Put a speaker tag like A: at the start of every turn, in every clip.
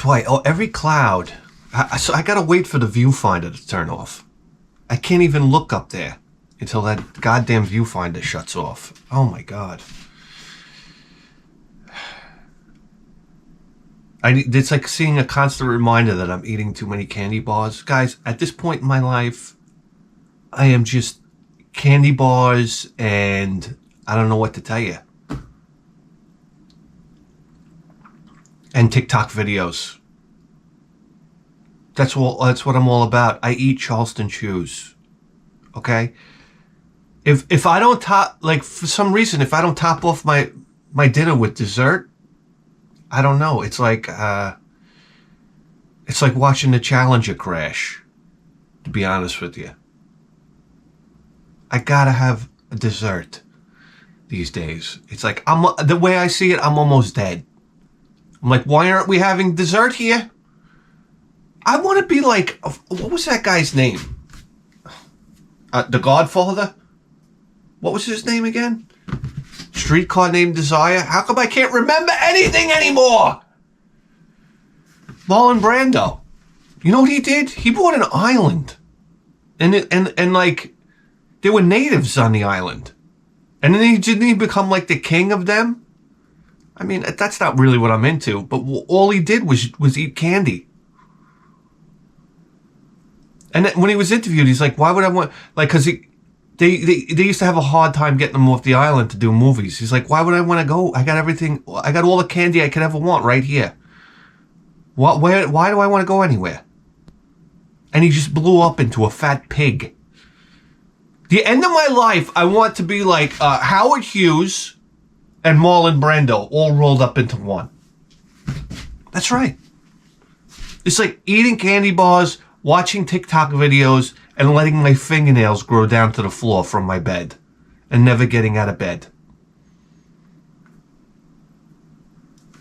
A: That's why, every cloud, so I gotta wait for the viewfinder to turn off. I can't even look up there until that goddamn viewfinder shuts off. Oh my God. It's like seeing a constant reminder that I'm eating too many candy bars. Guys, at this point in my life, I am just candy bars and I don't know what to tell you. And TikTok videos. That's what I'm all about. I eat Charleston chews. Okay? If I don't top, like, for some reason, if I don't top off my dinner with dessert, I don't know. It's like watching the Challenger crash, to be honest with you. I gotta have a dessert these days. It's like, the way I see it, I'm almost dead. I'm like, why aren't we having dessert here? I want to be like, what was that guy's name? The Godfather? What was his name again? Streetcar Named Desire? How come I can't remember anything anymore? Marlon Brando. You know what he did? He bought an island. And like, there were natives on the island. And then didn't he become like the king of them? I mean, that's not really what I'm into, but all he did was eat candy. And then when he was interviewed, he's like, why would I want, like, because they used to have a hard time getting him off the island to do movies. He's like, why would I want to go? I got everything, I got all the candy I could ever want right here. Why do I want to go anywhere? And he just blew up into a fat pig. The end of my life, I want to be like Howard Hughes and Marlon Brando all rolled up into one. That's right. It's like eating candy bars, watching TikTok videos, and letting my fingernails grow down to the floor from my bed and never getting out of bed.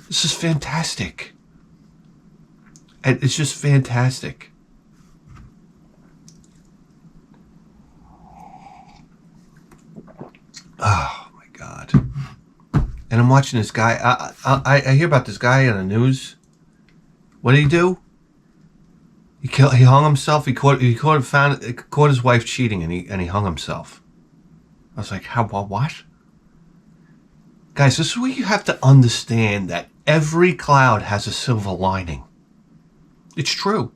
A: This is fantastic. It's just fantastic. Oh my God. And I'm watching this guy. I hear about this guy on the news. What did he do? He hung himself. He caught his wife cheating, and he hung himself. I was like, how? What? Guys, this is where you have to understand that every cloud has a silver lining. It's true.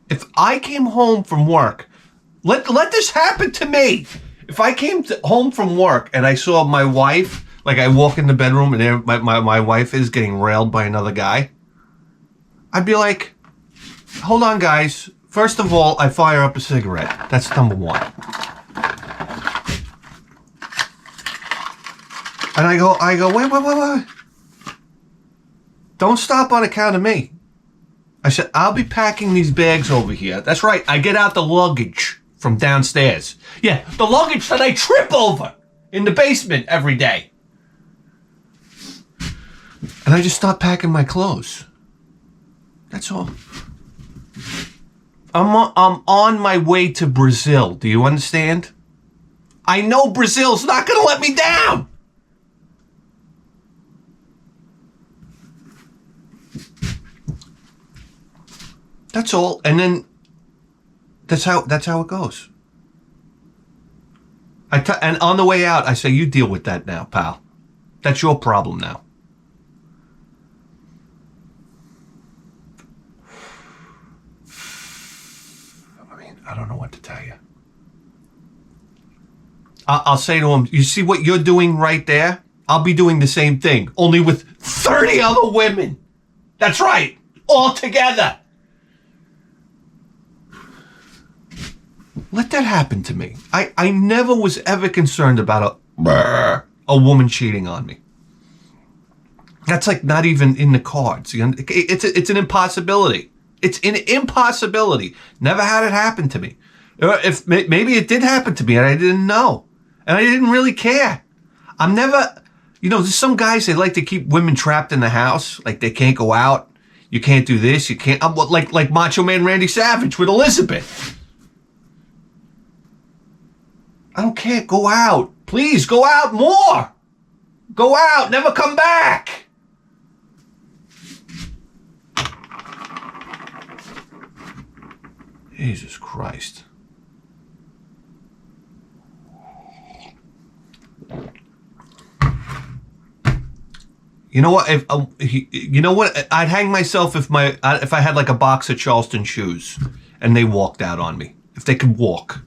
A: If I came home from work, let this happen to me. If I came home from work and I saw my wife, like I walk in the bedroom and there my wife is getting railed by another guy, I'd be like, hold on, guys. First of all, I fire up a cigarette. That's number one. And I go, wait. Don't stop on account of me. I said, I'll be packing these bags over here. That's right. I get out the luggage from downstairs. Yeah, the luggage that I trip over in the basement every day. And I just start packing my clothes. That's all. I'm on my way to Brazil. Do you understand? I know Brazil's not going to let me down. That's all. And then that's how it goes. And on the way out, I say, you deal with that now, pal. That's your problem now. I mean, I don't know what to tell you. I'll say to him, you see what you're doing right there? I'll be doing the same thing, only with 30 other women. That's right, all together. Let that happen to me. I never was ever concerned about a woman cheating on me. That's like not even in the cards. It's an impossibility. It's an impossibility. Never had it happen to me. If maybe it did happen to me and I didn't know. And I didn't really care. I'm never, there's some guys, they like to keep women trapped in the house. Like they can't go out. You can't do this. You can't, like Macho Man Randy Savage with Elizabeth. I don't care. Go out. Please, go out more. Go out. Never come back. Jesus Christ. You know what? You know what? I'd hang myself if I had like a box of Charleston shoes and they walked out on me. If they could walk,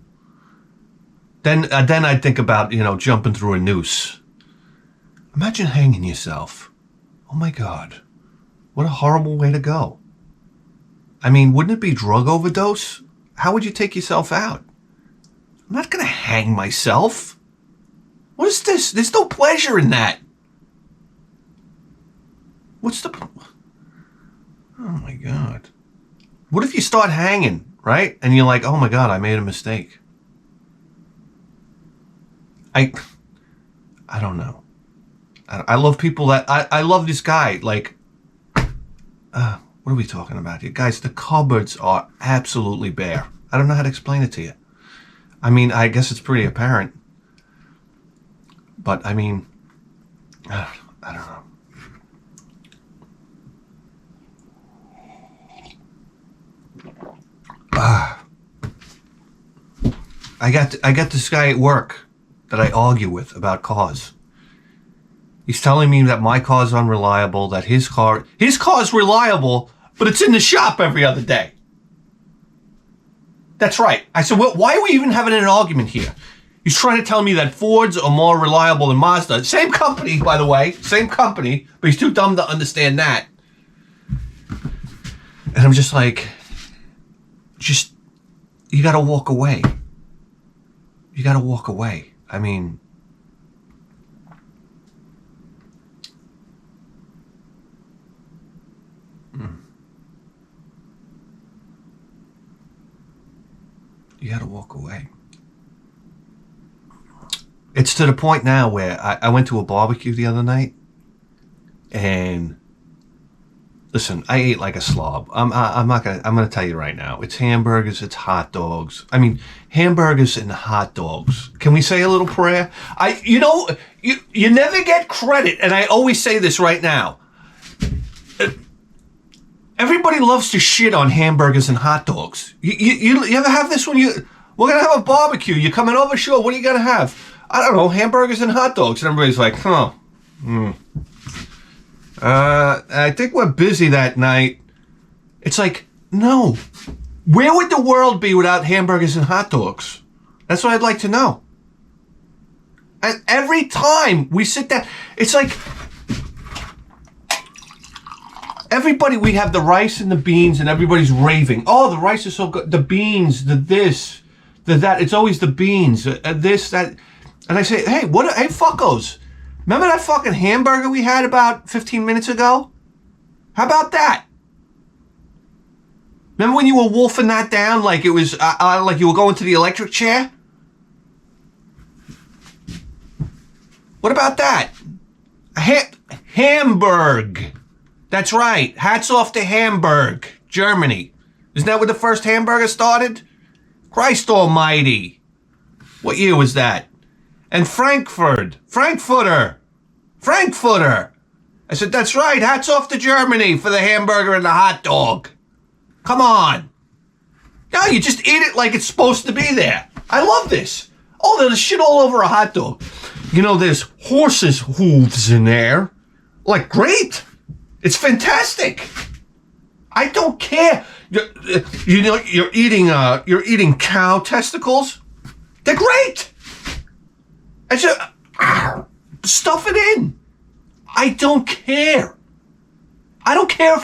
A: then I'd think about jumping through a noose. Imagine hanging yourself. Oh my God, what a horrible way to go. I mean, wouldn't it be drug overdose? How would you take yourself out? I'm not gonna hang myself. What is this? There's no pleasure in that. What's the... Oh my God. What if you start hanging, right? And you're like, oh my God, I made a mistake. I don't know. I love people that... I love this guy. Like, what are we talking about here? Guys, the cupboards are absolutely bare. I don't know how to explain it to you. I mean, I guess it's pretty apparent. But, I mean, I don't know. I got this guy at work that I argue with about cars. He's telling me that my car's unreliable, that his car's reliable, but it's in the shop every other day. That's right. I said, well, why are we even having an argument here? He's trying to tell me that Fords are more reliable than Mazda. Same company, by the way. Same company, but he's too dumb to understand that. And I'm just like, you gotta walk away. You gotta walk away. I mean, you gotta walk away. It's to the point now where I went to a barbecue the other night, and listen, I ate like a slob. I'm gonna tell you right now. It's hamburgers, it's hot dogs. I mean, hamburgers and hot dogs. Can we say a little prayer? You never get credit, and I always say this right now. Everybody loves to shit on hamburgers and hot dogs. You ever have this when we're gonna have a barbecue? You're coming over, sure. What are you gonna have? I don't know, hamburgers and hot dogs. And everybody's like, huh. I think we're busy that night. It's like, no. Where would the world be without hamburgers and hot dogs? That's what I'd like to know. And every time we sit down, it's like, we have the rice and the beans and everybody's raving. Oh, the rice is so good. The beans, the this, the that. It's always the beans, this, that. And I say, hey, hey, fuckos. Remember that fucking hamburger we had about 15 minutes ago? How about that? Remember when you were wolfing that down like it was, like you were going to the electric chair? What about that? Hamburg. That's right. Hats off to Hamburg, Germany. Isn't that where the first hamburger started? Christ almighty. What year was that? And Frankfurter. I said, that's right. Hats off to Germany for the hamburger and the hot dog. Come on. No, you just eat it like it's supposed to be there. I love this. Oh, there's shit all over a hot dog. There's horses' hooves in there. Like, great. It's fantastic. I don't care. You're eating cow testicles. They're great. I just stuff it in. I don't care. I don't care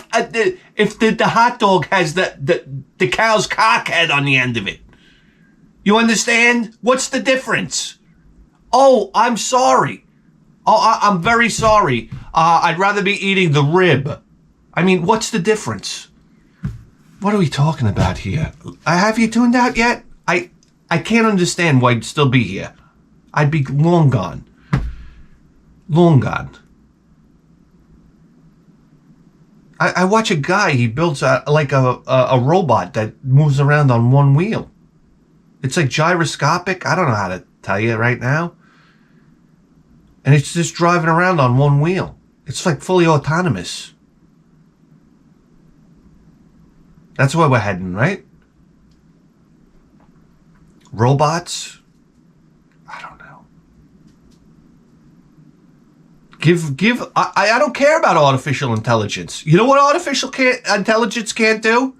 A: if the hot dog has the cow's cock head on the end of it. You understand? What's the difference? Oh, I'm sorry. Oh, I'm very sorry. I'd rather be eating the rib. I mean, what's the difference? What are we talking about here? Have you tuned out yet? I can't understand why you'd still be here. I'd be long gone. Long gone. I watch a guy, he builds a robot that moves around on one wheel. It's like gyroscopic. I don't know how to tell you right now. And it's just driving around on one wheel. It's like fully autonomous. That's where we're heading, right? Robots? I don't know. I don't care about artificial intelligence. You know what artificial intelligence can't do?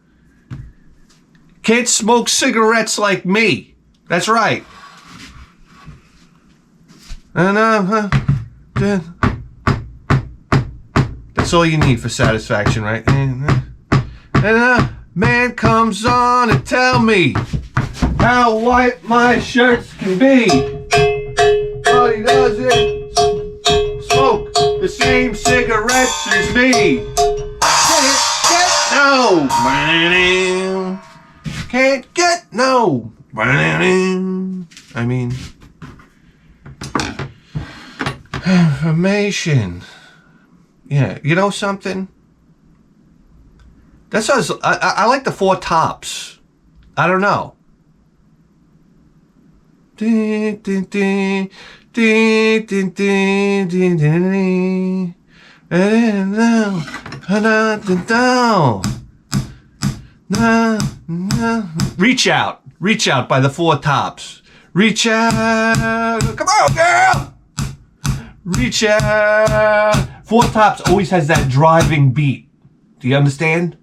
A: Can't smoke cigarettes like me. That's right. And that's all you need for satisfaction, right? And a man comes on and tell me how white my shirts can be. But he doesn't smoke the same cigarettes as me. Can't get no. I mean, information. Yeah, you know something? That's us. I like the Four Tops. I don't know. Reach out by the Four Tops. Reach out, come on, girl. Reach out. Four Tops always has that driving beat. Do you understand?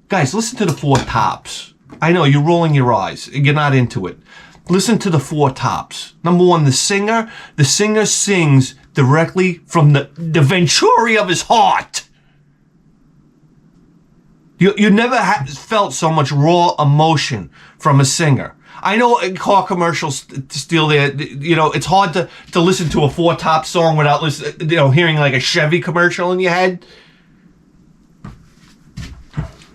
A: Guys, listen to the Four Tops. I know, you're rolling your eyes. You're not into it. Listen to the Four Tops. Number one, the singer sings directly from the venturi of his heart. You never felt so much raw emotion from a singer. I know in car commercials still there, you know, it's hard to listen to a Four Top song without hearing like a Chevy commercial in your head.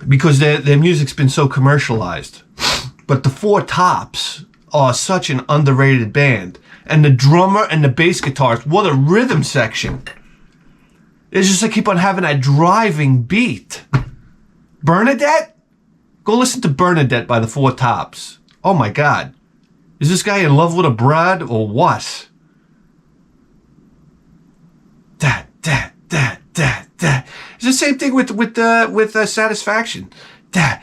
A: Because their music's been so commercialized. But the Four Tops are such an underrated band. And the drummer and the bass guitarist, what a rhythm section. It's just they keep on having that driving beat. Bernadette? Go listen to Bernadette by the Four Tops. Oh my God. Is this guy in love with a broad or what? It's the same thing with Satisfaction. That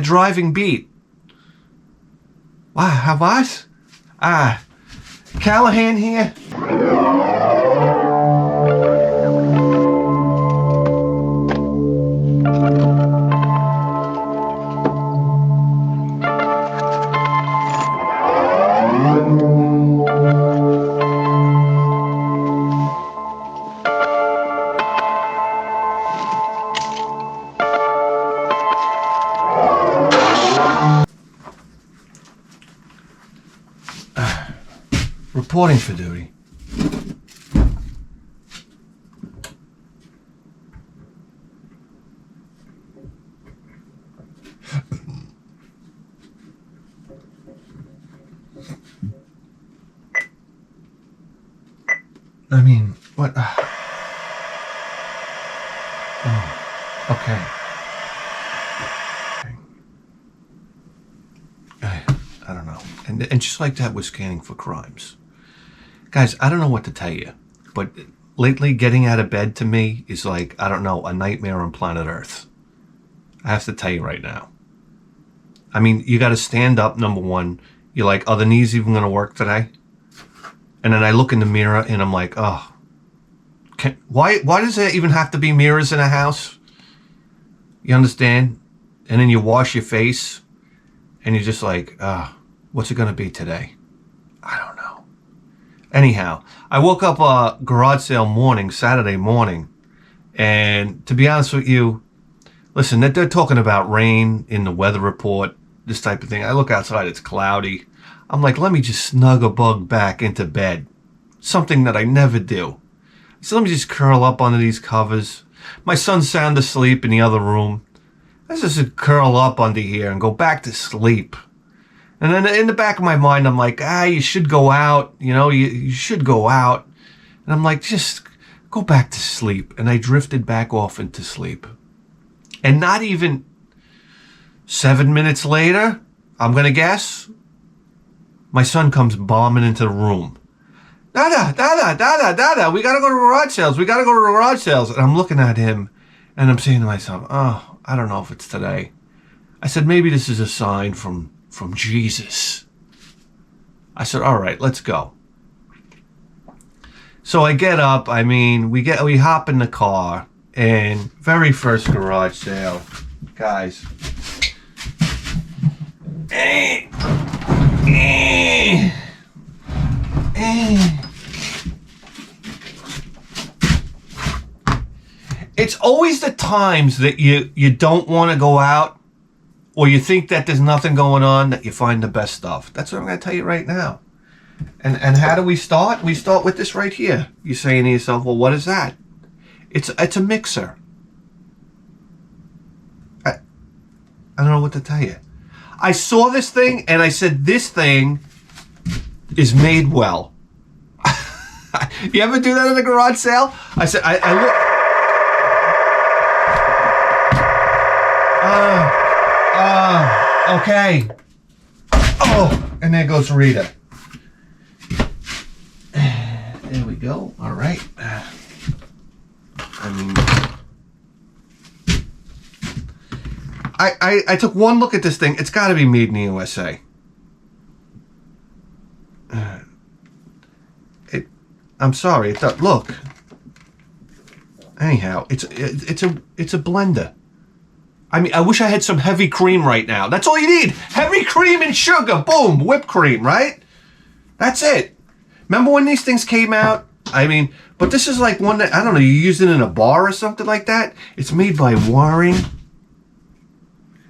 A: driving beat. Wow, how was? Callahan here. Reporting for duty. I mean, what? Oh, okay. I don't know. And just like that, we're scanning for crimes. Guys, I don't know what to tell you, but lately getting out of bed to me is like, I don't know, a nightmare on planet Earth. I have to tell you right now. I mean, you got to stand up, number one. You're like, are the knees even going to work today? And then I look in the mirror and I'm like, oh, why does there even have to be mirrors in a house? You understand? And then you wash your face and you're just like, what's it going to be today? I don't know. Anyhow, I woke up garage sale morning, Saturday morning, and to be honest with you, listen, they're talking about rain in the weather report, this type of thing. I look outside, it's cloudy. I'm like, let me just snug a bug back into bed. Something that I never do. So let me just curl up under these covers. My son's sound asleep in the other room. Let's just curl up under here and go back to sleep. And then in the back of my mind, I'm like, you should go out. You know, you should go out. And I'm like, just go back to sleep. And I drifted back off into sleep. And not even 7 minutes later, I'm going to guess, my son comes bombing into the room. Dada, we got to go to garage sales. And I'm looking at him and I'm saying to myself, oh, I don't know if it's today. I said, maybe this is a sign from from Jesus. I said, all right, let's go. So I get up, we hop in the car, and very first garage sale, guys. It's always the times that you don't want to go out, or you think that there's nothing going on, that you find the best stuff. That's what I'm going to tell you right now. And how do we start? We start with this right here. You're saying to yourself, well, what is that? It's a mixer. I don't know what to tell you. I saw this thing and I said, this thing is made well. You ever do that at a garage sale? I said, I look. Okay. Oh, and there goes Rita. There we go. All right. I took one look at this thing. It's got to be made in the USA. I'm sorry. Look. Anyhow, it's a blender. I wish I had some heavy cream right now. That's all you need. Heavy cream and sugar. Boom. Whipped cream, right? That's it. Remember when these things came out? But this is like one that, I don't know, you use it in a bar or something like that. It's made by Waring.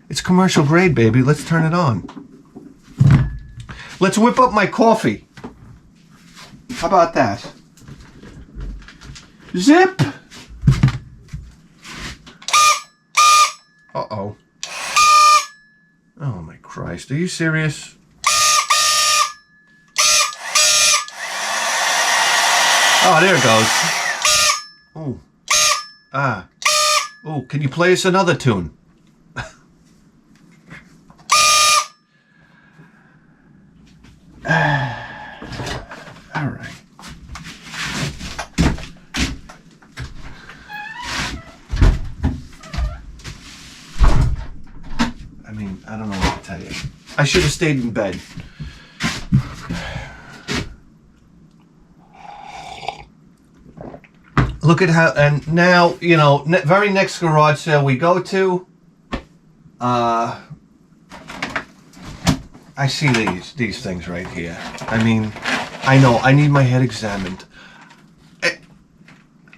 A: It's commercial grade, baby. Let's turn it on. Let's whip up my coffee. How about that? Zip. Uh-oh. Oh, my Christ. Are you serious? Oh, there it goes. Oh. Oh, can you play us another tune? All right. I don't know what to tell you. I should have stayed in bed. Look at how, and now, very next garage sale we go to, I see these things right here. I know, I need my head examined.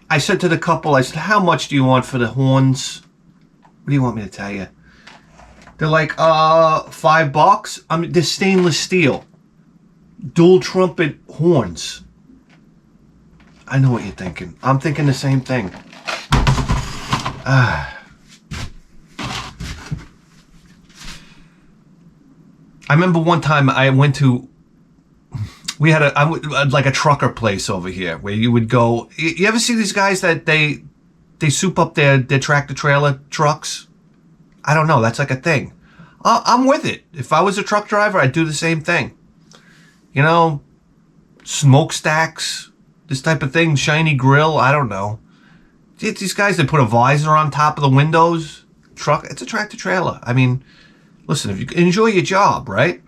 A: I said to the couple, I said, how much do you want for the horns? What do you want me to tell you? They're like, $5. They're stainless steel. Dual trumpet horns. I know what you're thinking. I'm thinking the same thing. I remember one time I went to, we had like a trucker place over here where you would go. You ever see these guys that they soup up their tractor trailer trucks? I don't know. That's like a thing. I'm with it. If I was a truck driver, I'd do the same thing. Smokestacks. This type of thing, shiny grill, I don't know. These guys, they put a visor on top of the windows. It's a tractor trailer. Listen, if you enjoy your job, right?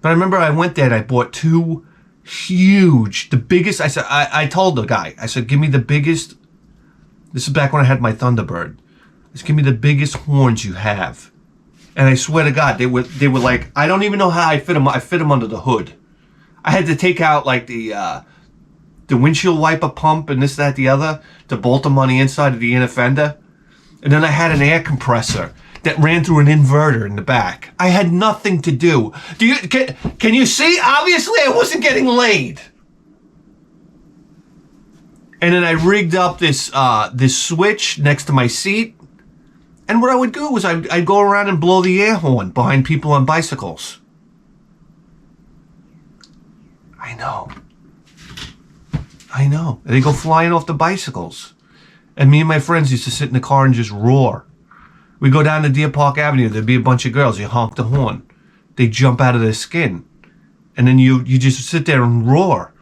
A: But I remember I went there and I bought two huge, the biggest, I told the guy, I said, give me the biggest, this is back when I had my Thunderbird. I said, give me the biggest horns you have. And I swear to God, they were like, I don't even know how I fit them. I fit them under the hood. I had to take out like the windshield wiper pump and this, that, the other to bolt them on the inside of the inner fender. And then I had an air compressor that ran through an inverter in the back. I had nothing to do. Can you see? Obviously, I wasn't getting laid. And then I rigged up this switch next to my seat. And what I would do was I'd go around and blow the air horn behind people on bicycles. I know. And they go flying off the bicycles. And me and my friends used to sit in the car and just roar. We go down to Deer Park Avenue. There'd be a bunch of girls. You honk the horn. They jump out of their skin. And then you just sit there and roar.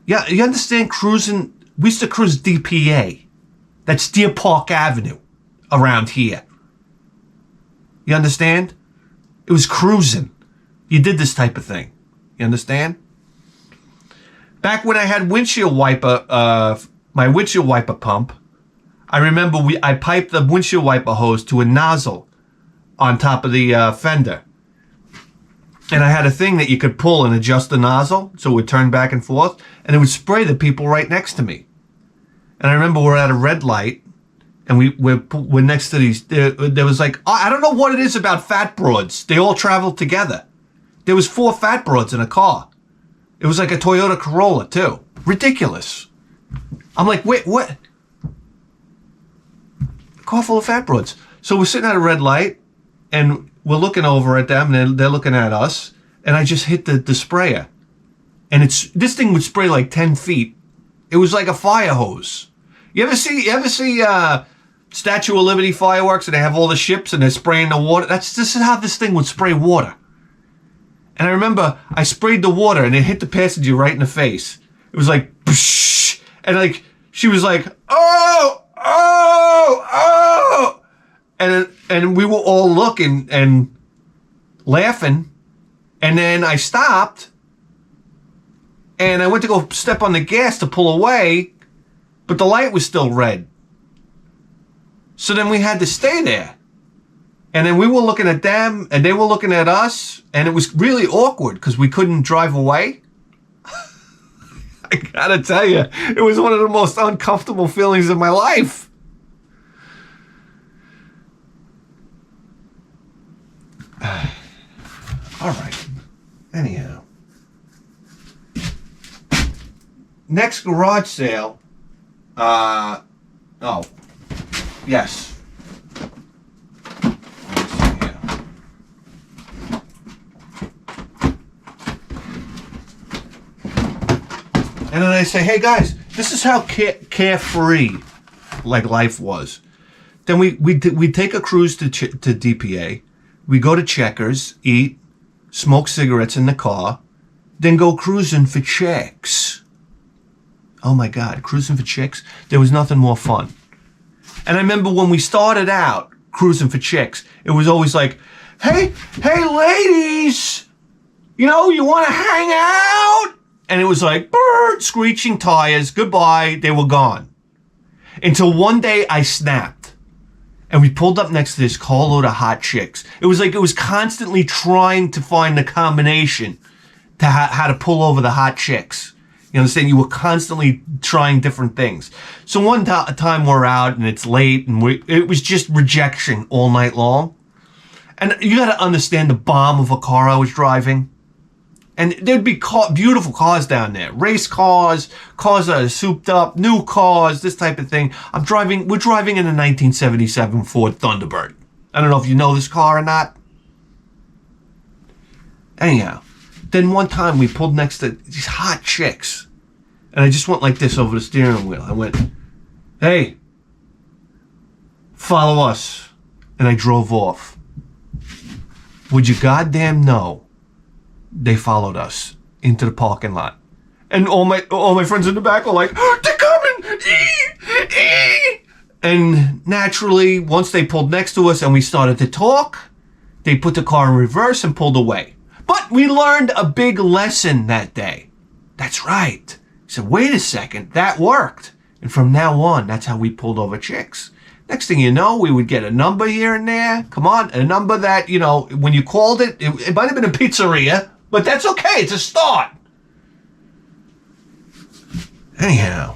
A: Yeah, you understand cruising? We used to cruise DPA. That's Deer Park Avenue around here. You understand? It was cruising. you did this type of thing. You understand? Back when I had windshield wiper, my windshield wiper pump, I remember I piped the windshield wiper hose to a nozzle on top of the fender. And I had a thing that you could pull and adjust the nozzle so it would turn back and forth, and it would spray the people right next to me. And I remember we're at a red light, and we're next to these. There was like, I don't know what it is about fat broads. They all traveled together. There was 4 fat broads in a car. It was like a Toyota Corolla too. Ridiculous. I'm like, wait, what? A car full of fat broads. So we're sitting at a red light, and we're looking over at them, and they're looking at us. And I just hit the sprayer, and this thing would spray like 10 feet. It was like a fire hose. You ever see Statue of Liberty fireworks, and they have all the ships and they're spraying the water? This is how this thing would spray water. And I remember I sprayed the water and it hit the passenger right in the face. It was like, psh, and like she was like, oh, oh, oh, and we were all looking and laughing. And then I stopped, and I went to go step on the gas to pull away, but the light was still red. So then we had to stay there. And then we were looking at them, and they were looking at us, and it was really awkward because we couldn't drive away. I gotta tell you, it was one of the most uncomfortable feelings of my life. All right. Anyhow. Next garage sale. Oh. Yes. And then I say, hey guys, this is how carefree like life was. Then we take a cruise to DPA. We go to Checkers, eat, smoke cigarettes in the car, then go cruising for chicks. Oh my God, cruising for chicks? There was nothing more fun. And I remember when we started out cruising for chicks, it was always like, hey ladies, you want to hang out? And it was like, bird, screeching tires, goodbye, they were gone. Until one day I snapped. And we pulled up next to this carload of hot chicks. It was like it was constantly trying to find the combination to how to pull over the hot chicks. You understand? You were constantly trying different things. So one time we're out and it's late, and it was just rejection all night long. And you got to understand the bomb of a car I was driving. And there'd be beautiful cars down there. Race cars that are souped up, new cars, this type of thing. We're driving in a 1977 Ford Thunderbird. I don't know if you know this car or not. Anyhow, then one time we pulled next to these hot chicks. And I just went like this over the steering wheel. I went, hey, follow us. And I drove off. Would you goddamn know? They followed us into the parking lot. And all my friends in the back were like, oh, they're coming! And naturally, once they pulled next to us and we started to talk, they put the car in reverse and pulled away. But we learned a big lesson that day. That's right. I said, wait a second, that worked. And from now on, that's how we pulled over chicks. Next thing you know, we would get a number here and there. Come on, a number that, when you called it might have been a pizzeria. But that's okay. It's a start. Anyhow.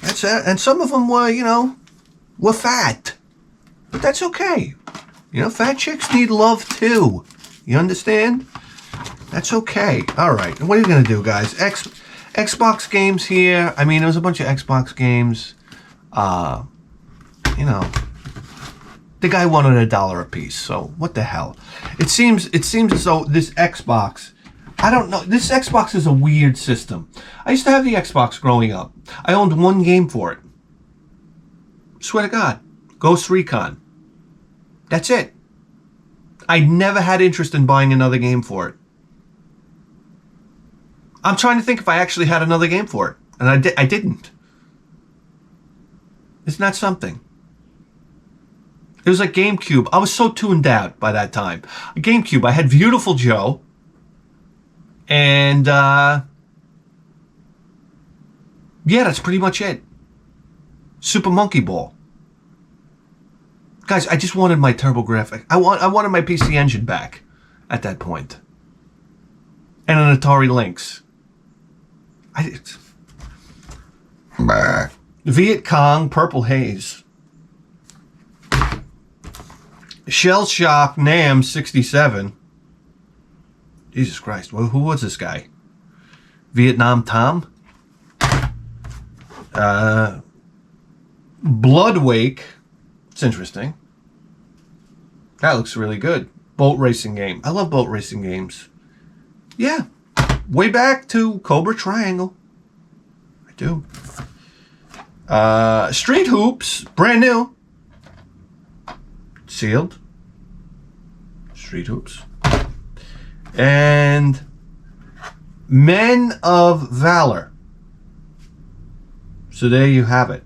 A: That's it. And some of them were fat. But that's okay. Fat chicks need love too. You understand? That's okay. All right. What are you going to do, guys? Xbox games here. I mean, there was a bunch of Xbox games. The guy wanted $1 a piece, so what the hell? It seems as though this Xbox, I don't know, this Xbox is a weird system. I used to have the Xbox growing up. I owned one game for it. Swear to God, Ghost Recon. That's it. I never had interest in buying another game for it. I'm trying to think if I actually had another game for it, and I didn't. Isn't that something? It was like GameCube. I was so tuned out by that time. GameCube, I had Beautiful Joe. And, yeah, that's pretty much it. Super Monkey Ball. Guys, I just wanted my TurboGrafx. I wanted my PC Engine back at that point. And an Atari Lynx. Viet Cong, Purple Haze. Shell Shock, Nam, 67. Jesus Christ, who was this guy? Vietnam Tom? Bloodwake. It's interesting. That looks really good. Boat racing game. I love boat racing games. Yeah. Way back to Cobra Triangle. I do. Street Hoops. Brand new. Sealed. Street Hoops. And Men of Valor. So there you have it.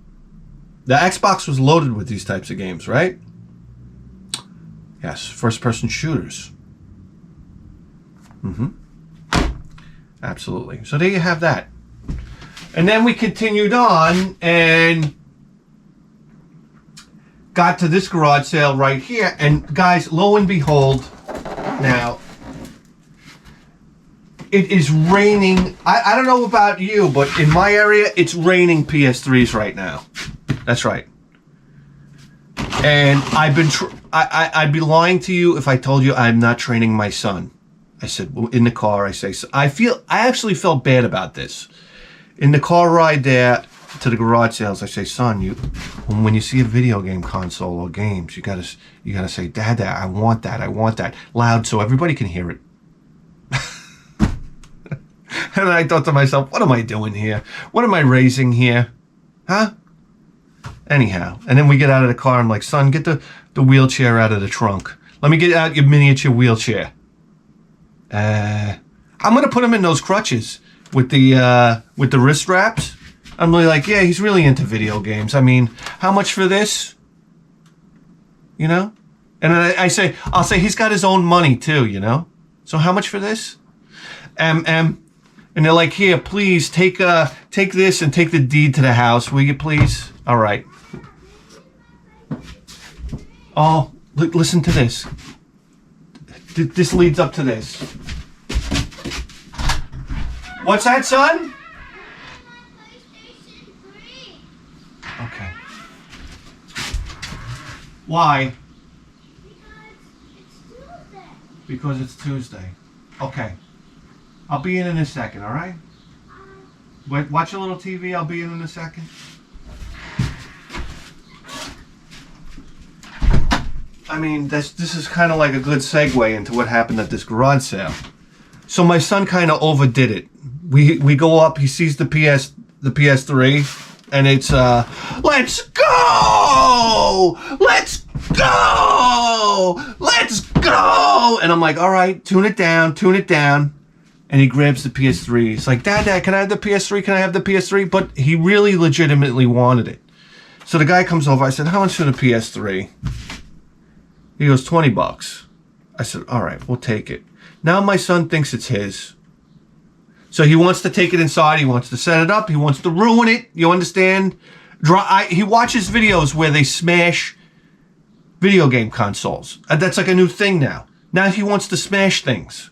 A: The Xbox was loaded with these types of games, right? Yes, first-person shooters. Absolutely. So there you have that. And then we continued on and got to this garage sale right here. And guys, lo and behold, now, it is raining. I don't know about you, but in my area, it's raining PS3s right now. That's right. And I've been, I'd be lying to you if I told you I'm not training my son. I said, in the car, I say, I actually felt bad about this. In the car ride there to the garage sales, I say, son, when you see a video game console or games, you gotta say, Dad, I want that, loud so everybody can hear it. And I thought to myself, what am I doing here? What am I raising here? Huh? Anyhow, and then we get out of the car. I'm like, son, get the wheelchair out of the trunk. Let me get out your miniature wheelchair. I'm gonna put him in those crutches with the wrist straps. I'm really like, yeah, he's really into video games. I mean, how much for this? You know? And then I'll say he's got his own money too, you know? So how much for this? And they're like, here, please take this and take the deed to the house, will you please? All right. Oh, listen to this. This leads up to this. What's that, son? Okay. Why? Because it's Tuesday. Okay. I'll be in a second, all right? Wait, watch a little TV. I'll be in a second. I mean, this is kind of like a good segue into what happened at this garage sale. So my son kind of overdid it. We go up. He sees the PS3, and it's let's go, and I'm like, all right, tune it down. And he grabs the PS3. He's like, Dad, can I have the PS3? Can I have the PS3? But he really legitimately wanted it. So the guy comes over. I said, how much for the PS3? He goes, $20. I said, all right, we'll take it. Now my son thinks it's his. So he wants to take it inside. He wants to set it up. He wants to ruin it. You understand? He watches videos where they smash video game consoles. That's like a new thing now. Now he wants to smash things.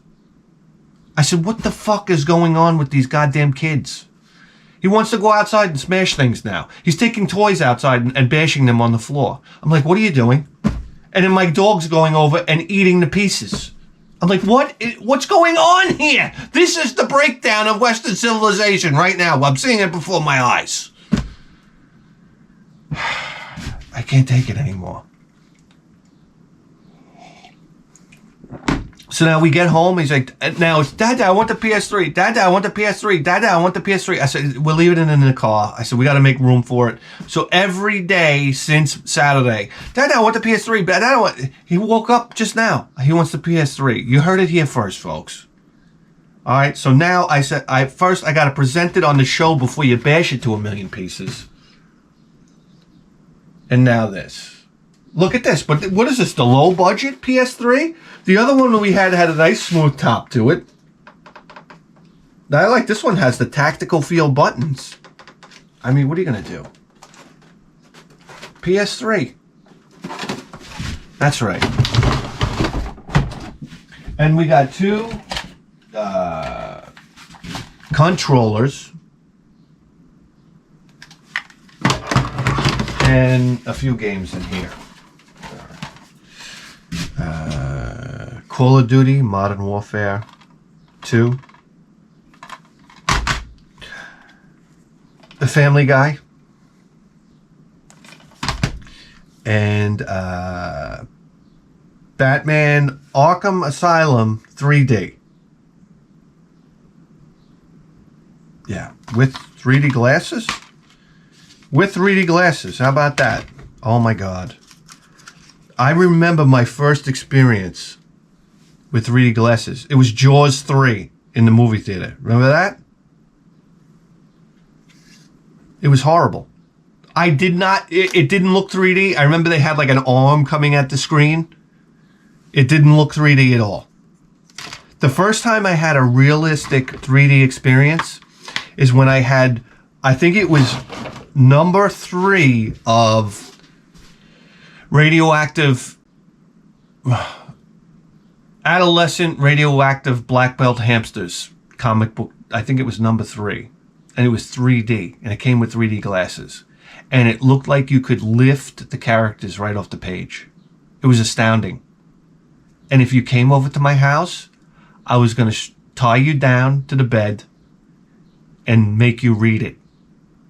A: I said, what the fuck is going on with these goddamn kids? He wants to go outside and smash things now. He's taking toys outside and bashing them on the floor. I'm like, what are you doing? And then my dog's going over and eating the pieces. I'm like, what's going on here? This is the breakdown of Western civilization right now. I'm seeing it before my eyes. I can't take it anymore. So now we get home. He's like, now it's, Dad, I want the PS3. Dad, I want the PS3. Dad, I want the PS3. I said, we'll leave it in the car. I said, we got to make room for it. So every day since Saturday, Dad, I want the PS3. Dad, I want. He woke up just now. He wants the PS3. You heard it here first, folks. All right. So now I said, I got to present it on the show before you bash it to a million pieces. And now this. Look at this. But what is this? The low budget PS3? The other one we had a nice smooth top to it. I like this one. Has the tactical feel buttons. I mean, what are you gonna do? PS3. That's right. And we got two controllers and a few games in here. Call of Duty Modern Warfare 2. The Family Guy. And Batman Arkham Asylum 3D. Yeah, with 3D glasses? With 3D glasses, how about that? Oh my God. I remember my first experience with 3D glasses. It was Jaws 3 in the movie theater. Remember that? It was horrible. I did not, it didn't look 3D. I remember they had like an arm coming at the screen. It didn't look 3D at all. The first time I had a realistic 3D experience is when I had, I think it was number 3 of radioactive, adolescent radioactive black belt hamsters comic book. I think it was number 3. And it was 3D. And it came with 3D glasses. And it looked like you could lift the characters right off the page. It was astounding. And if you came over to my house, I was going to tie you down to the bed and make you read it.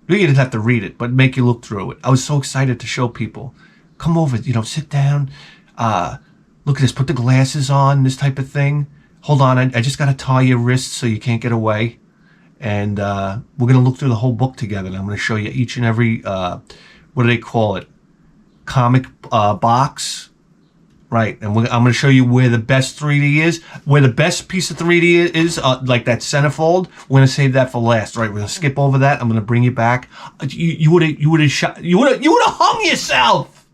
A: You didn't have to read it, but make you look through it. I was so excited to show people. Come over, sit down. Look at this, put the glasses on, this type of thing. Hold on, I just got to tie your wrists so you can't get away. And we're going to look through the whole book together. And I'm going to show you each and every, what do they call it? Comic box. Right. And I'm going to show you where the best 3D is. Where the best piece of 3D is, like that centerfold. We're going to save that for last. Right. We're going to skip over that. I'm going to bring you back. You would have hung yourself.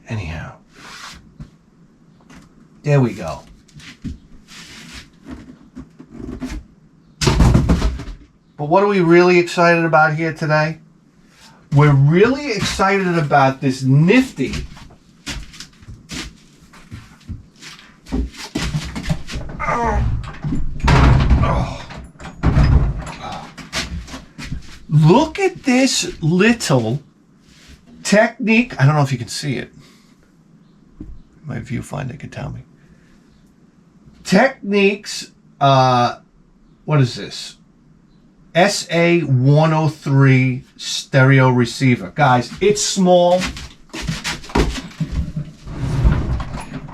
A: Anyhow. There we go. But what are we really excited about here today? We're really excited about this nifty look at this little Technique. I don't know if you can see it. My viewfinder can tell me. Technics, what is this? SA-103 stereo receiver. Guys, it's small.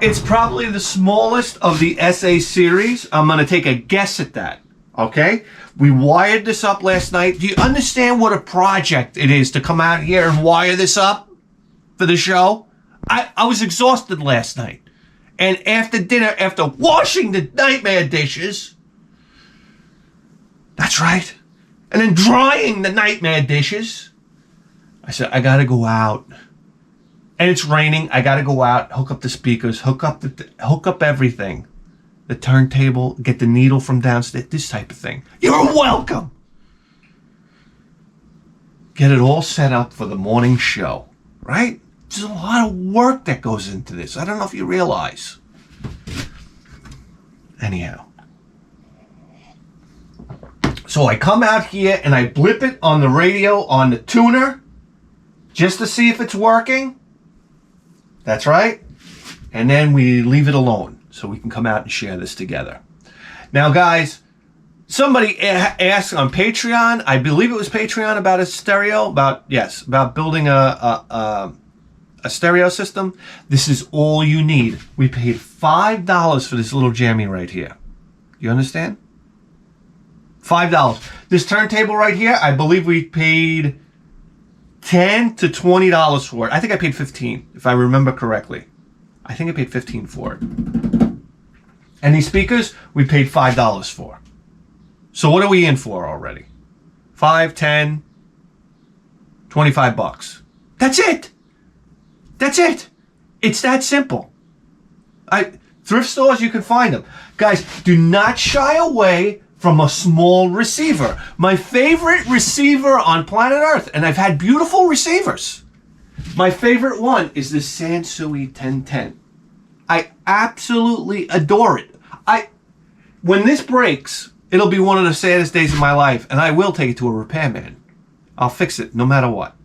A: It's probably the smallest of the SA series. I'm going to take a guess at that. Okay? We wired this up last night. Do you understand what a project it is to come out here and wire this up for the show? I was exhausted last night. And after dinner, after washing the nightmare dishes, that's right, and then drying the nightmare dishes, I said, I gotta go out. And it's raining. I gotta go out, hook up the speakers, hook up everything. The turntable, get the needle from downstairs, this type of thing. You're welcome. Get it all set up for the morning show, right? There's a lot of work that goes into this. I don't know if you realize. Anyhow. So I come out here and I blip it on the radio on the tuner just to see if it's working. That's right. And then we leave it alone so we can come out and share this together. Now, guys, somebody asked on Patreon, I believe it was Patreon, about a stereo, about building a stereo system. This is all you need. We paid $5 for this little jammy right here. You understand? $5. This turntable right here, I believe we paid $10 to $20 for it. I think I paid $15, if I remember correctly. I think I paid $15 for it. And these speakers, we paid $5 for. So what are we in for already? 5, 10, $25. That's it. That's it. It's that simple. Thrift stores, you can find them. Guys, do not shy away from a small receiver. My favorite receiver on planet Earth, and I've had beautiful receivers. My favorite one is the Sansui 1010. I absolutely adore it. When this breaks, it'll be one of the saddest days of my life, and I will take it to a repairman. I'll fix it no matter what.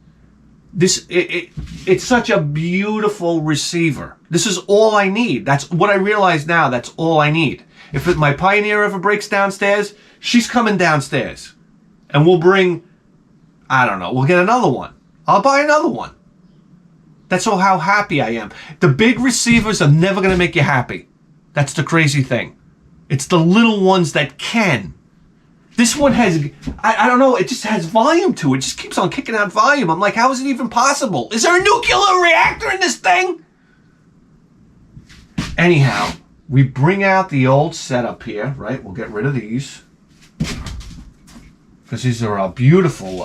A: It's such a beautiful receiver. This is all I need. That's what I realize now. That's all I need. If my Pioneer ever breaks downstairs, she's coming downstairs. And we'll bring, I don't know, we'll get another one. I'll buy another one. That's how happy I am. The big receivers are never going to make you happy. That's the crazy thing. It's the little ones that can. This one has, I don't know, it just has volume to it. It just keeps on kicking out volume. I'm like, how is it even possible? Is there a nuclear reactor in this thing? Anyhow, we bring out the old setup here, right? We'll get rid of these. Because these are beautiful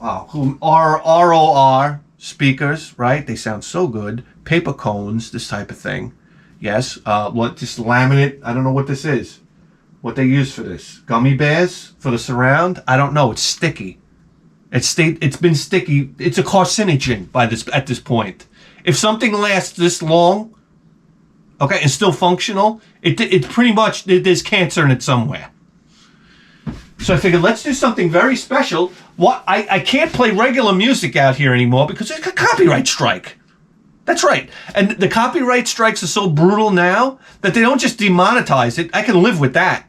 A: ROR speakers, right? They sound so good. Paper cones, this type of thing. Yes, just laminate. I don't know what this is. What they use for this. Gummy bears for the surround? I don't know. It's sticky. It's been sticky. It's a carcinogen at this point. If something lasts this long, okay, and still functional, it pretty much, there's cancer in it somewhere. So I figured, let's do something very special. I can't play regular music out here anymore because it's a copyright strike. That's right. And the copyright strikes are so brutal now that they don't just demonetize it. I can live with that.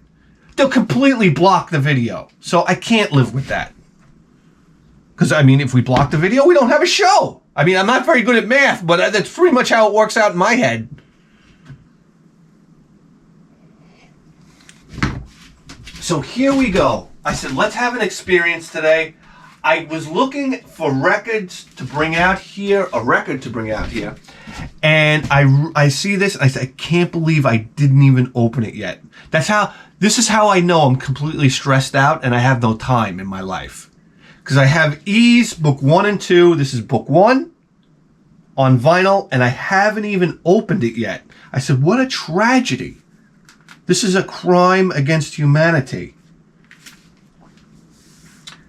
A: They'll completely block the video. So I can't live with that. Because, I mean, if we block the video, we don't have a show. I mean, I'm not very good at math, but that's pretty much how it works out in my head. So here we go. I said, let's have an experience today. I was looking for records to bring out here, and I see this, and I said, I can't believe I didn't even open it yet. This is how I know I'm completely stressed out and I have no time in my life. Because I have E's, book 1 and 2. This is book 1 on vinyl, and I haven't even opened it yet. I said, what a tragedy. This is a crime against humanity.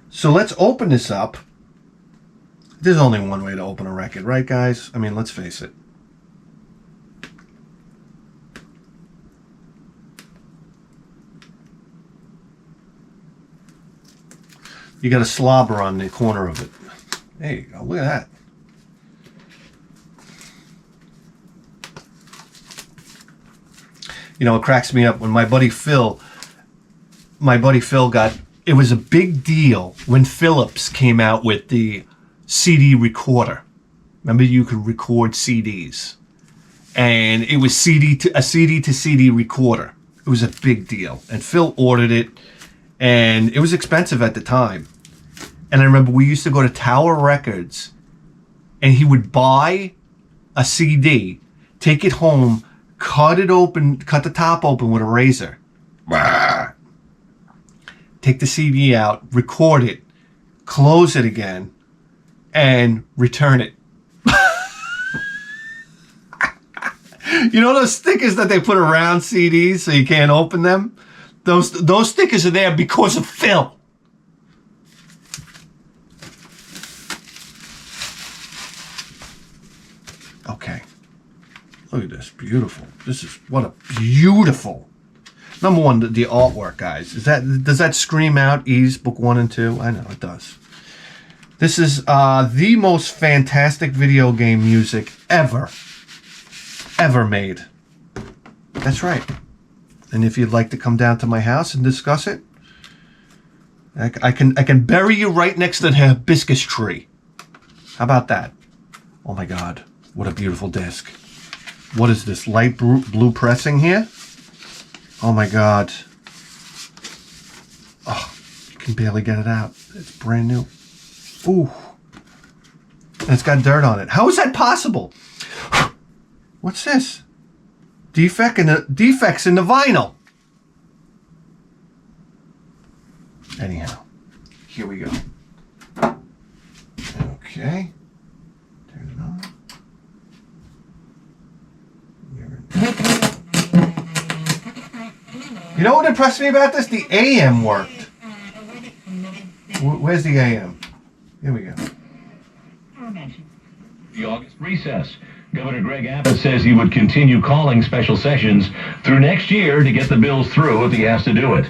A: So let's open this up. There's only one way to open a record, right, guys? I mean, let's face it. You got a slobber on the corner of it. There you go. Look at that. You know, it cracks me up when my buddy Phil got, it was a big deal when Philips came out with the CD recorder. Remember, you could record CDs. And it was a CD to CD recorder. It was a big deal. And Phil ordered it, and it was expensive at the time. And I remember we used to go to Tower Records, and he would buy a CD, take it home, cut the top open with a razor. Take the CD out, record it, close it again, and return it. You know those stickers that they put around CDs so you can't open them? Those stickers are there because of Phil. Okay. Look at this. Beautiful. What a beautiful. Number one, the artwork, guys. Does that scream out E's book 1 and 2? I know it does. This is the most fantastic video game music ever made. That's right. And if you'd like to come down to my house and discuss it, I can bury you right next to the hibiscus tree. How about that? Oh my God, what a beautiful disc. What is this, light blue pressing here? Oh my God. Oh, you can barely get it out. It's brand new. Ooh. And it's got dirt on it. How is that possible? What's this? Defects in the vinyl. Anyhow, here we go. Okay. Turn it on. You know what impressed me about this? The AM worked. Where's the AM? Here we go.
B: The August recess. Governor Greg Abbott says he would continue calling special sessions through next year to get the bills through if he has to do it.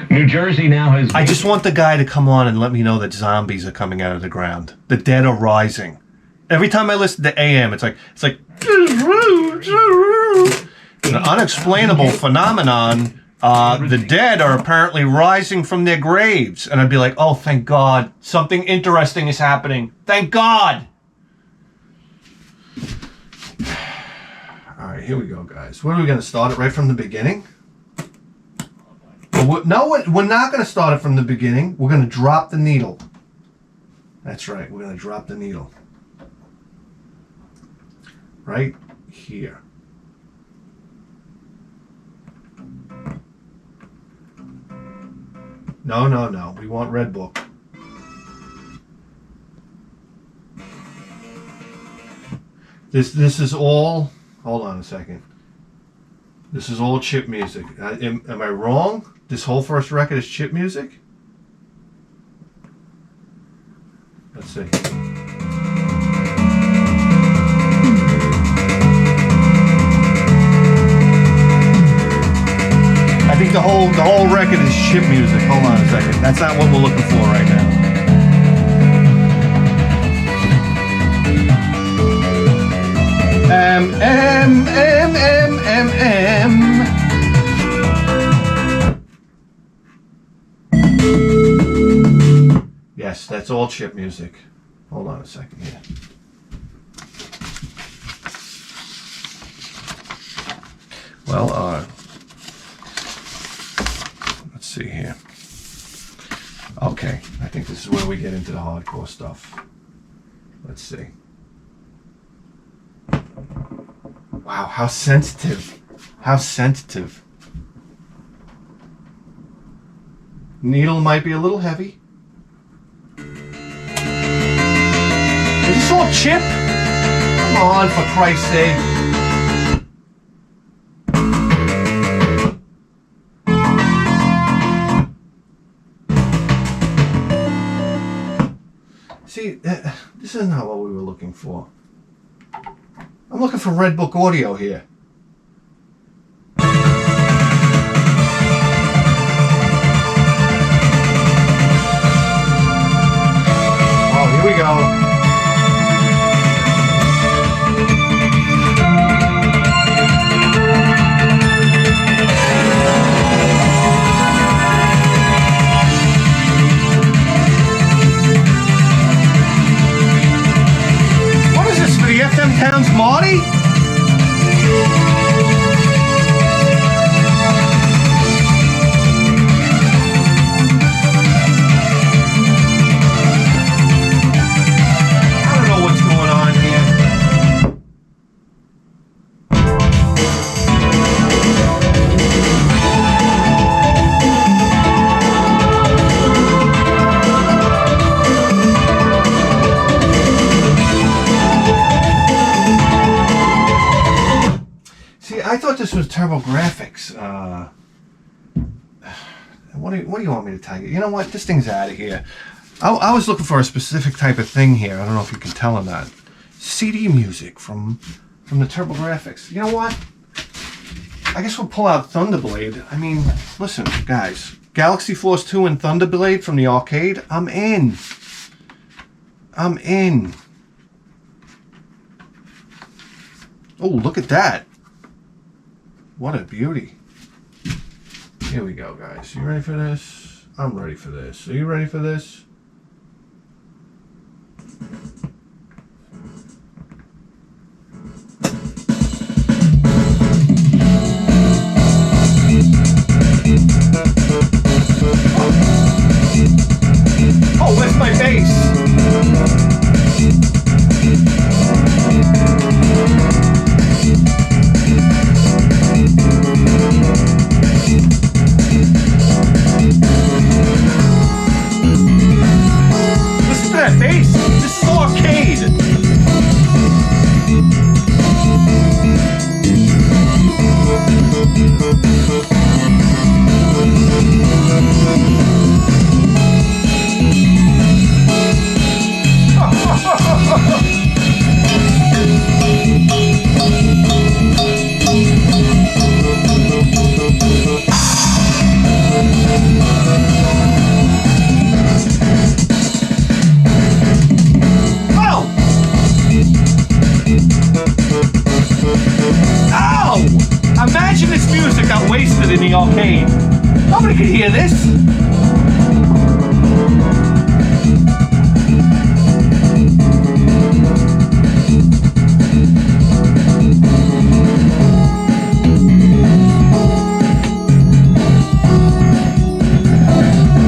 B: New Jersey now has...
A: I just want the guy to come on and let me know that zombies are coming out of the ground. The dead are rising. Every time I listen to AM, it's like an unexplainable phenomenon. The dead are apparently rising from their graves. And I'd be like, oh, thank God. Something interesting is happening. Thank God. All right, here we go, guys. What are we going to start it right from the beginning? No, we're not going to start it from the beginning. We're going to drop the needle. That's right. We're going to drop the needle. Right here. No. We want Red Book. This is all... Hold on a second. This is all chip music. Am I wrong? This whole first record is chip music? Let's see. I think the whole record is chip music. Hold on a second. That's not what we're looking for right now. Yes, that's all chip music. Hold on a second here. Well, let's see here. Okay, I think this is where we get into the hardcore stuff. Let's see. Wow, how sensitive. How sensitive. Needle might be a little heavy. Is this all chip? Come on, for Christ's sake. See, this is not what we were looking for. I'm looking for Red Book audio here. Oh, here we go. What is this for the FM Towns Marty? I thought this was TurboGrafx. What do you want me to tell you? You know what? This thing's out of here. I was looking for a specific type of thing here. I don't know if you can tell or not. CD music from the TurboGrafx. You know what? I guess we'll pull out Thunderblade. I mean, listen, guys. Galaxy Force 2 and Thunderblade from the arcade. I'm in. Oh, look at that. What a beauty. Here we go, guys. You ready for this? I'm ready for this. Are you ready for this? Oh, where's my bass? Nobody can hear this.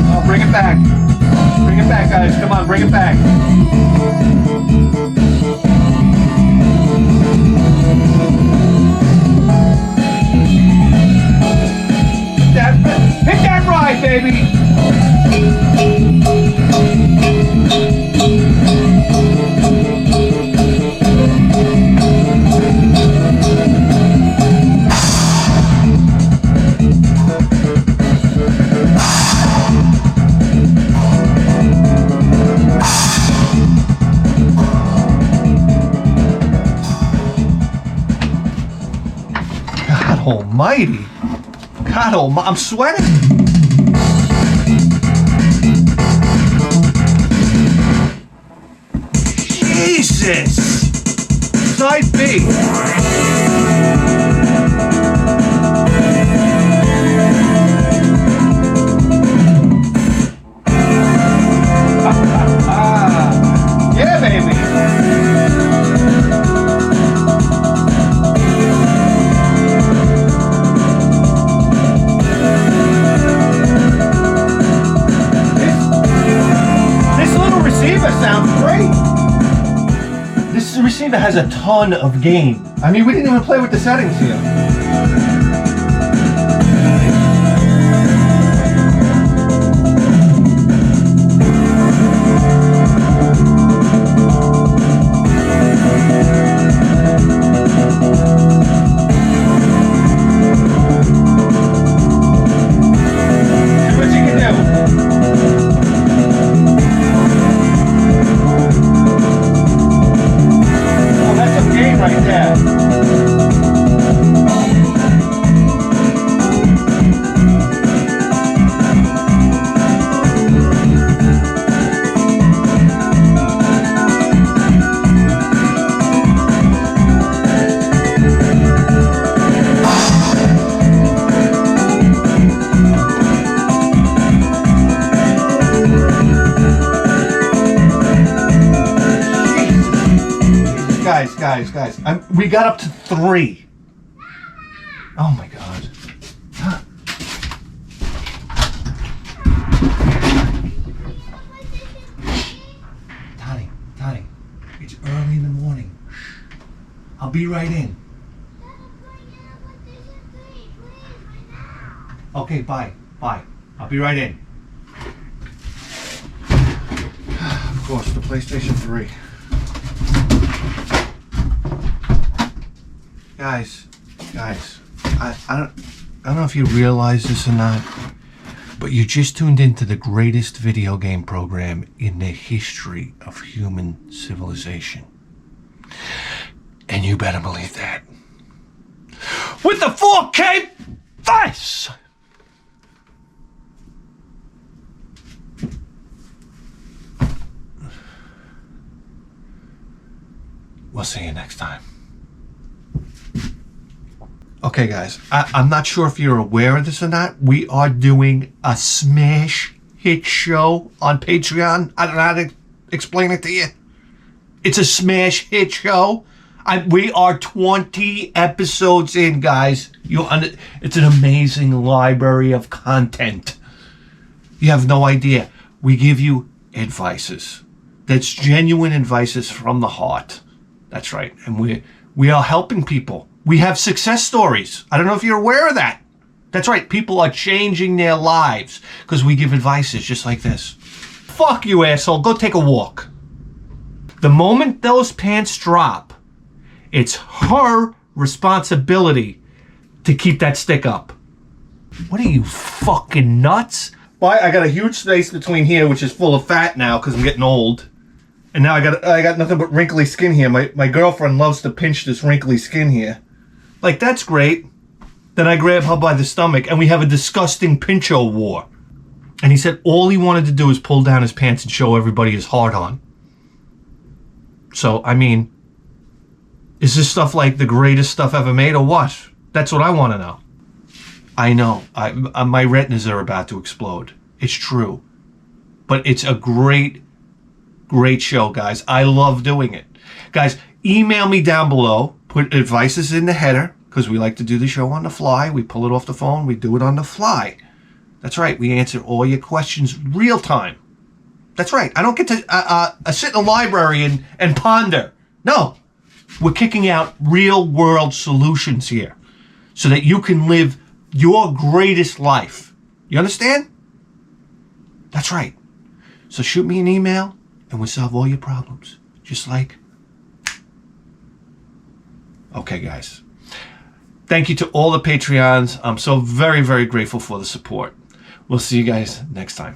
A: Oh, bring it back. Bring it back, guys. Come on, bring it back. Hit that ride, baby! God almighty. God almighty, I'm sweating. Jesus! Side B. Yeah, baby. This little receiver sounds great. This receiver has a ton of gain. I mean, we didn't even play with the settings here. See what you can do. Right there. Guys, we got up to 3. Oh my God. Huh. Tony, it's early in the morning. I'll be right in. Okay, bye. I'll be right in. Of course, the PlayStation 3. Guys, I don't know if you realize this or not, but you just tuned into the greatest video game program in the history of human civilization. And you better believe that. With the 4K face! We'll see you next time. Okay, guys, I'm not sure if you're aware of this or not. We are doing a smash hit show on Patreon. I don't know how to explain it to you. It's a smash hit show. We are 20 episodes in, guys. It's an amazing library of content. You have no idea. We give you advices. That's genuine advices from the heart. That's right. And we are helping people. We have success stories. I don't know if you're aware of that. That's right. People are changing their lives because we give advices just like this. Fuck you, asshole. Go take a walk. The moment those pants drop, it's her responsibility to keep that stick up. What are you, fucking nuts? Well, I got a huge space between here, which is full of fat now because I'm getting old. And now I got nothing but wrinkly skin here. My girlfriend loves to pinch this wrinkly skin here. Like, that's great. Then I grab her by the stomach and we have a disgusting pincho war. And he said all he wanted to do is pull down his pants and show everybody his hard on. So, I mean, is this stuff like the greatest stuff ever made or what? That's what I want to know. I know. My retinas are about to explode. It's true. But it's a great show, guys. I love doing it. Guys, email me down below. Put advices in the header, because we like to do the show on the fly. We pull it off the phone. We do it on the fly. That's right. We answer all your questions real time. That's right. I don't get to sit in a library and ponder. No. We're kicking out real world solutions here so that you can live your greatest life. You understand? That's right. So shoot me an email and we'll solve all your problems. Just like... Okay, guys. Thank you to all the Patreons. I'm so very, very grateful for the support. We'll see you guys next time.